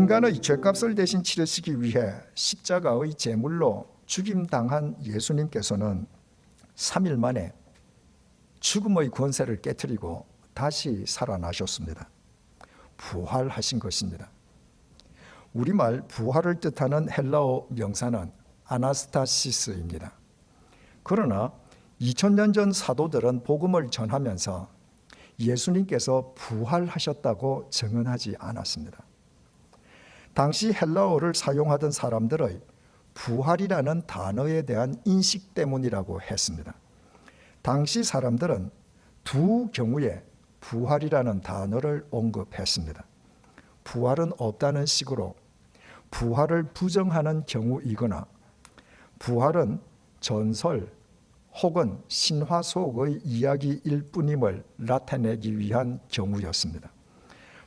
인간의 죄값을 대신 치르시기 위해 십자가의 제물로 죽임당한 예수님께서는 3일 만에 죽음의 권세를 깨트리고 다시 살아나셨습니다. 부활하신 것입니다. 우리말 부활을 뜻하는 헬라어 명사는 아나스타시스입니다. 그러나 2000년 전 사도들은 복음을 전하면서 예수님께서 부활하셨다고 증언하지 않았습니다. 당시 헬라어를 사용하던 사람들의 부활이라는 단어에 대한 인식 때문이라고 했습니다. 당시 사람들은 두 경우에 부활이라는 단어를 언급했습니다. 부활은 없다는 식으로 부활을 부정하는 경우이거나 부활은 전설 혹은 신화 속의 이야기일 뿐임을 나타내기 위한 경우였습니다.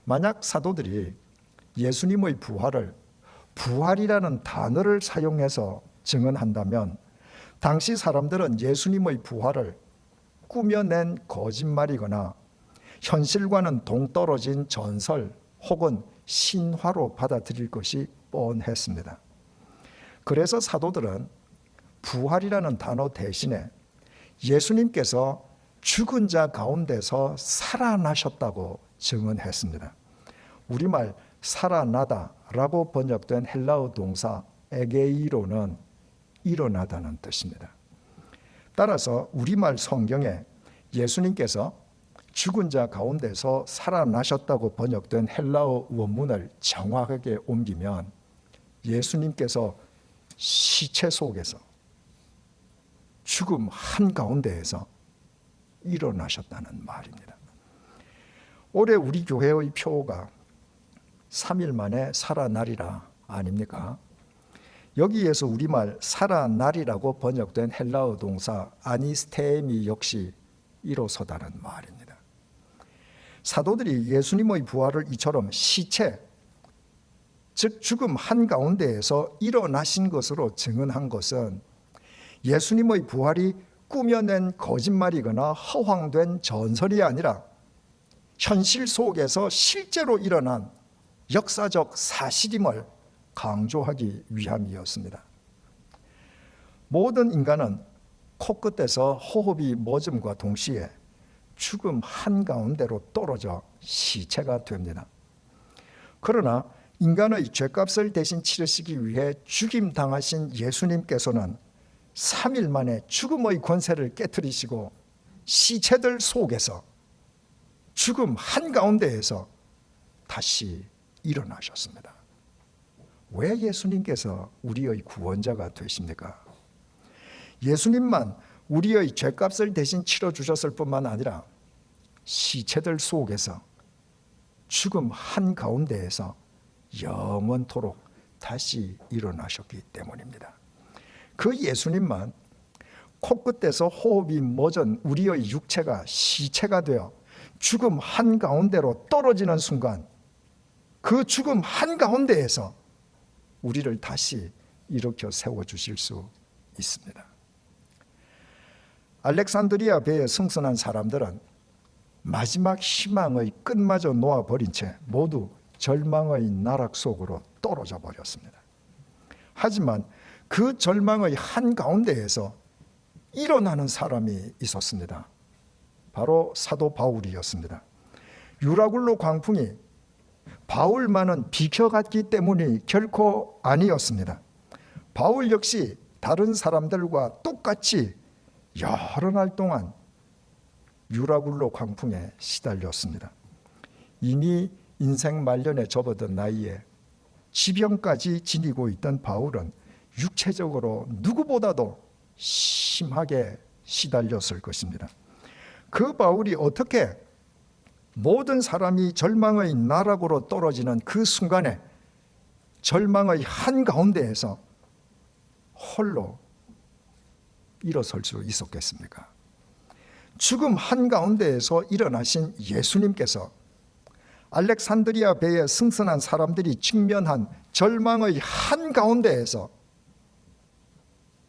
만약 사도들이 예수님의 부활을 부활이라는 단어를 사용해서 증언한다면 당시 사람들은 예수님의 부활을 꾸며낸 거짓말이거나 현실과는 동떨어진 전설 혹은 신화로 받아들일 것이 뻔했습니다. 그래서 사도들은 부활이라는 단어 대신에 예수님께서 죽은 자 가운데서 살아나셨다고 증언했습니다. 우리말 살아나다라고 번역된 헬라어 동사 에게이로는 일어나다는 뜻입니다. 따라서 우리말 성경에 예수님께서 죽은 자 가운데서 살아나셨다고 번역된 헬라어 원문을 정확하게 옮기면 예수님께서 시체 속에서 죽음 한가운데에서 일어나셨다는 말입니다. 올해 우리 교회의 표어가 3일 만에 살아나리라 아닙니까? 여기에서 우리말 살아나리라고 번역된 헬라어 동사 아니스테미 역시 일어서다는 말입니다. 사도들이 예수님의 부활을 이처럼 시체, 즉 죽음 한가운데에서 일어나신 것으로 증언한 것은 예수님의 부활이 꾸며낸 거짓말이거나 허황된 전설이 아니라 현실 속에서 실제로 일어난 역사적 사실임을 강조하기 위함이었습니다. 모든 인간은 코끝에서 호흡이 멎음과 동시에 죽음 한가운데로 떨어져 시체가 됩니다. 그러나 인간의 죄값을 대신 치르시기 위해 죽임당하신 예수님께서는 3일 만에 죽음의 권세를 깨트리시고 시체들 속에서 죽음 한가운데에서 다시 일어나셨습니다. 왜 예수님께서 우리의 구원자가 되십니까? 예수님만 우리의 죄값을 대신 치러주셨을 뿐만 아니라 시체들 속에서 죽음 한가운데에서 영원토록 다시 일어나셨기 때문입니다. 그 예수님만 코끝에서 호흡이 멎은 우리의 육체가 시체가 되어 죽음 한가운데로 떨어지는 순간 그 죽음 한가운데에서 우리를 다시 일으켜 세워주실 수 있습니다. 알렉산드리아 배에 승선한 사람들은 마지막 희망의 끝마저 놓아버린 채 모두 절망의 나락 속으로 떨어져 버렸습니다. 하지만 그 절망의 한가운데에서 일어나는 사람이 있었습니다. 바로 사도 바울이었습니다. 유라굴로 광풍이 바울만은 비켜갔기 때문이 결코 아니었습니다. 바울 역시 다른 사람들과 똑같이 여러 날 동안 유라굴로 광풍에 시달렸습니다. 이미 인생 말년에 접어든 나이에 지병까지 지니고 있던 바울은 육체적으로 누구보다도 심하게 시달렸을 것입니다. 그 바울이 어떻게 모든 사람이 절망의 나락으로 떨어지는 그 순간에 절망의 한가운데에서 홀로 일어설 수 있었겠습니까? 죽음 한가운데에서 일어나신 예수님께서 알렉산드리아 배에 승선한 사람들이 직면한 절망의 한가운데에서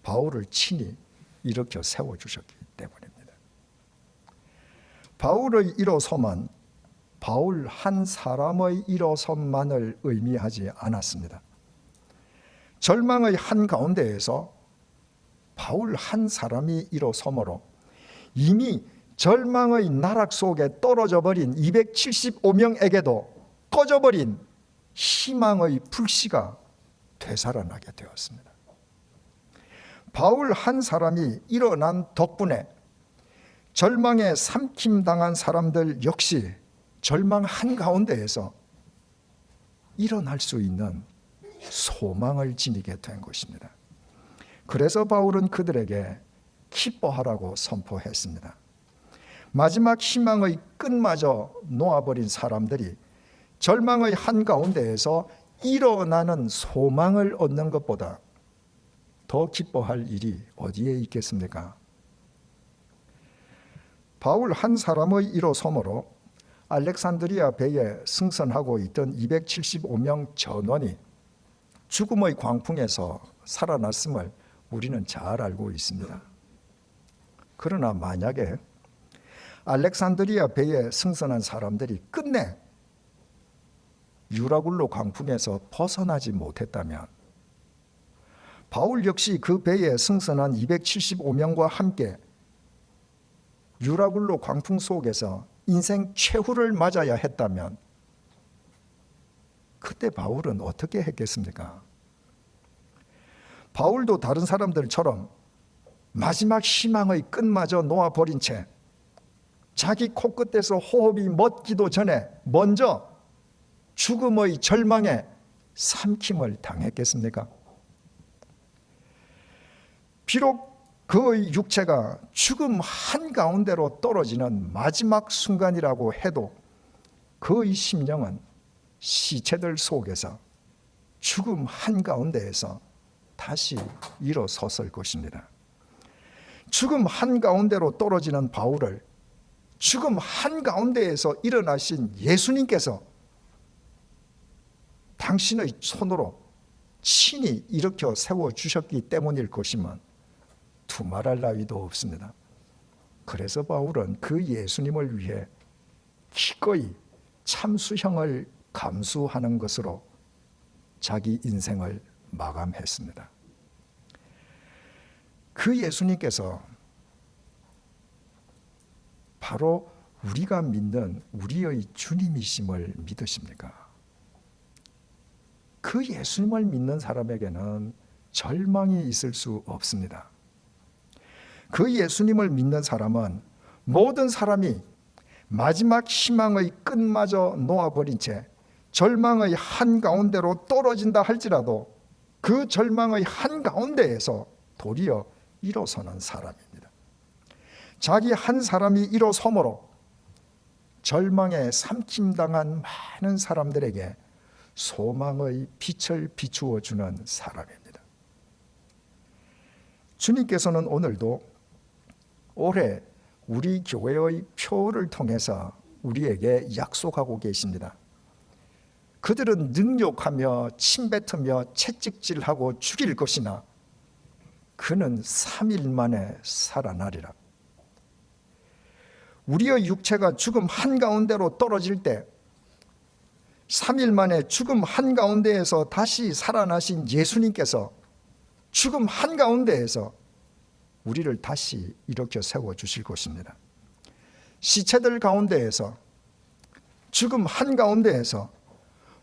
바울을 친히 일으켜 세워주셨기 때문입니다. 바울의 일어섬은 바울 한 사람의 일어섬만을 의미하지 않았습니다. 절망의 한가운데에서 바울 한 사람이 일어섬으로 이미 절망의 나락 속에 떨어져 버린 275명에게도 꺼져버린 희망의 불씨가 되살아나게 되었습니다. 바울 한 사람이 일어난 덕분에 절망에 삼킴당한 사람들 역시 절망 한가운데에서 일어날 수 있는 소망을 지니게 된 것입니다. 그래서 바울은 그들에게 기뻐하라고 선포했습니다. 마지막 희망의 끝마저 놓아버린 사람들이 절망의 한가운데에서 일어나는 소망을 얻는 것보다 더 기뻐할 일이 어디에 있겠습니까? 바울 한 사람의 일어섬으로 알렉산드리아 배에 승선하고 있던 275명 전원이 죽음의 광풍에서 살아났음을 우리는 잘 알고 있습니다. 그러나 만약에 알렉산드리아 배에 승선한 사람들이 끝내 유라굴로 광풍에서 벗어나지 못했다면 바울 역시 그 배에 승선한 275명과 함께 유라굴로 광풍 속에서 인생 최후를 맞아야 했다면 그때 바울은 어떻게 했겠습니까? 바울도 다른 사람들처럼 마지막 희망의 끝마저 놓아버린 채 자기 코끝에서 호흡이 멎기도 전에 먼저 죽음의 절망에 삼킴을 당했겠습니까? 비록 그의 육체가 죽음 한가운데로 떨어지는 마지막 순간이라고 해도 그의 심령은 시체들 속에서 죽음 한가운데에서 다시 일어섰을 것입니다. 죽음 한가운데로 떨어지는 바울을 죽음 한가운데에서 일어나신 예수님께서 당신의 손으로 친히 일으켜 세워주셨기 때문일 것이면 두말할 나위도 없습니다. 그래서 바울은 그 예수님을 위해 기꺼이 참수형을 감수하는 것으로 자기 인생을 마감했습니다. 그 예수님께서 바로 우리가 믿는 우리의 주님이심을 믿으십니까? 그 예수님을 믿는 사람에게는 절망이 있을 수 없습니다. 그 예수님을 믿는 사람은 모든 사람이 마지막 희망의 끝마저 놓아버린 채 절망의 한가운데로 떨어진다 할지라도 그 절망의 한가운데에서 도리어 일어서는 사람입니다. 자기 한 사람이 일어섬으로 절망에 삼킴당한 많은 사람들에게 소망의 빛을 비추어 주는 사람입니다. 주님께서는 오늘도 올해 우리 교회의 표를 통해서 우리에게 약속하고 계십니다. 그들은 능욕하며 침뱉으며 채찍질하고 죽일 것이나 그는 3일 만에 살아나리라. 우리의 육체가 죽음 한가운데로 떨어질 때 3일 만에 죽음 한가운데에서 다시 살아나신 예수님께서 죽음 한가운데에서 우리를 다시 일으켜 세워주실 것입니다. 시체들 가운데에서 죽음 한가운데에서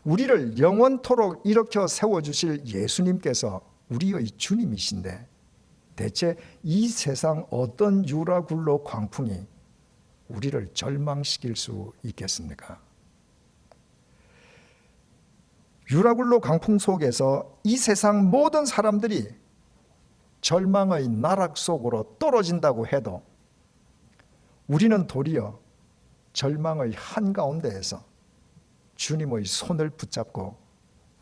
우리를 영원토록 일으켜 세워주실 예수님께서 우리의 주님이신데 대체 이 세상 어떤 유라굴로 광풍이 우리를 절망시킬 수 있겠습니까? 유라굴로 강풍 속에서 이 세상 모든 사람들이 절망의 나락 속으로 떨어진다고 해도 우리는 도리어 절망의 한가운데에서 주님의 손을 붙잡고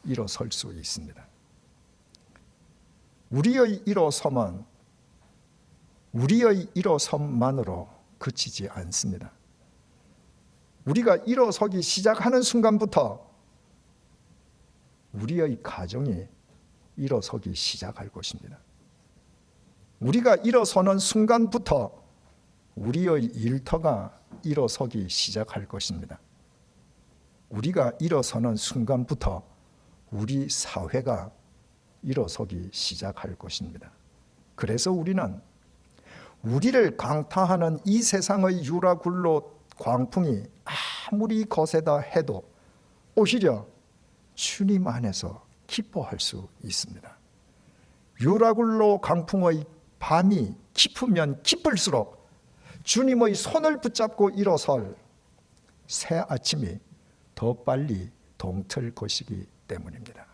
일어설 수 있습니다. 우리의 일어섬은 우리의 일어섬만으로 그치지 않습니다. 우리가 일어서기 시작하는 순간부터 우리의 가정이 일어서기 시작할 것입니다. 우리가 일어서는 순간부터 우리의 일터가 일어서기 시작할 것입니다. 우리가 일어서는 순간부터 우리 사회가 일어서기 시작할 것입니다. 그래서 우리는 우리를 강타하는 이 세상의 유라굴로 광풍이 아무리 거세다 해도 오히려 주님 안에서 기뻐할 수 있습니다. 유라굴로 강풍의 밤이 깊으면 깊을수록 주님의 손을 붙잡고 일어설 새 아침이 더 빨리 동틀 것이기 때문입니다.